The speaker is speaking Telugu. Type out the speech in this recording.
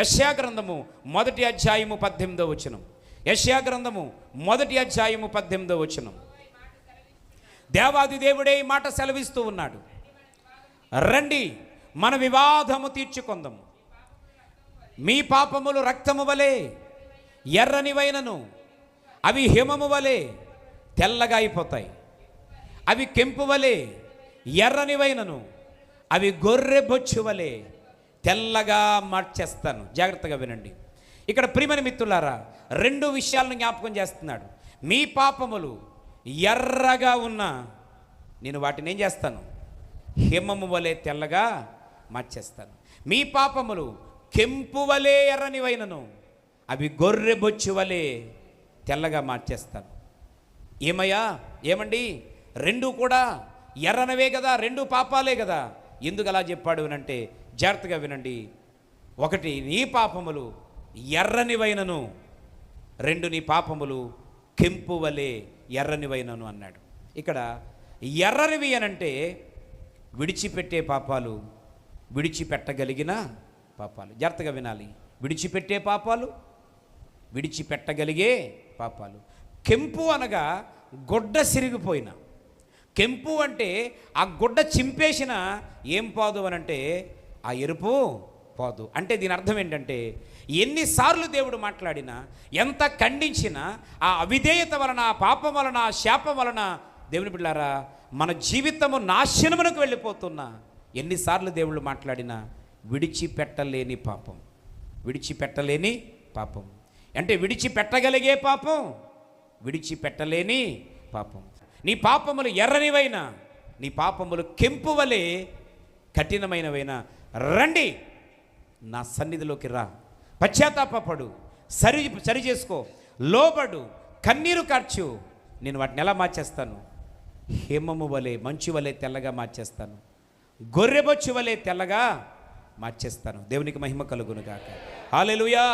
యెషయా గ్రంథము 1వ అధ్యాయము 18వ వచనం. యెషయా గ్రంథము 1వ అధ్యాయము 18వ వచనం. దేవాది దేవుడే ఈ మాట సెలవిస్తూ ఉన్నాడు. రండి మన వివాదము తీర్చుకొందము. మీ పాపములు రక్తము వలె ఎర్రనివైనను అవి హిమము వలె తెల్లగా అయిపోతాయి. అవి కెంపు వలె ఎర్రనివైనను అవి గొర్రె బొచ్చు వలె తెల్లగా మార్చేస్తాను. జాగ్రత్తగా వినండి. ఇక్కడ ప్రియమైన మిత్రులారా, 2 విషయాలను జ్ఞాపకం చేస్తున్నాడు. మీ పాపములు ఎర్రగా ఉన్నా నేను వాటిని ఏం చేస్తాను? హిమము వలె తెల్లగా మార్చేస్తాను. మీ పాపములు కెంపు వలె ఎర్రనివైనను అవి గొర్రె బొచ్చు వలె తెల్లగా మార్చేస్తాను. ఏమయ్యా, ఏమండి, 2 కూడా ఎర్రనవే కదా, 2 పాపాలే కదా. ఎందుకు అలా చెప్పాడు అంటే జాగ్రత్తగా వినండి. 1, నీ పాపములు ఎర్రనివైనను, 2, నీ పాపములు కెంపు వలె ఎర్రనివైనను అన్నాడు. ఇక్కడ ఎర్రనివి అనంటే విడిచిపెట్టే పాపాలు, విడిచిపెట్టగలిగిన పాపాలు. జాగ్రత్తగా వినాలి. విడిచిపెట్టే పాపాలు, విడిచిపెట్టగలిగే పాపాలు. కెంపు అనగా గుడ్డ సిరిగిపోయిన. కెంపు అంటే ఆ గుడ్డ చింపేసిన ఏం పోదు అనంటే ఆ ఎరుపు పోదు. అంటే దీని అర్థం ఏంటంటే ఎన్నిసార్లు దేవుడు మాట్లాడినా, ఎంత ఖండించినా, ఆ అవిధేయత వలన, ఆ పాపం వలన, ఆ శాపం వలన దేవుని బిడ్డలారా మన జీవితము నాశనమునకు వెళ్ళిపోతున్నా, ఎన్నిసార్లు దేవుళ్ళు మాట్లాడినా విడిచిపెట్టలేని పాపం, విడిచిపెట్టలేని పాపం. అంటే విడిచిపెట్టగలిగే పాపం, విడిచిపెట్టలేని పాపం. నీ పాపములు ఎర్రనివైనా, నీ పాపములు కెంపు వలె కఠినమైనవైనా రండి నా సన్నిధిలోకి రా, పశ్చాత్తాపపడు, సరి చేసుకో, లోబడు, కన్నీరు కార్చు. నేను వాటిని ఎలా మార్చేస్తాను? హిమము వలె, మంచు వలె తెల్లగా మార్చేస్తాను. గొర్రెబొచ్చు వలె తెల్లగా మార్చేస్తాను. దేవునికి మహిమ కలుగును గాక. హల్లెలూయా.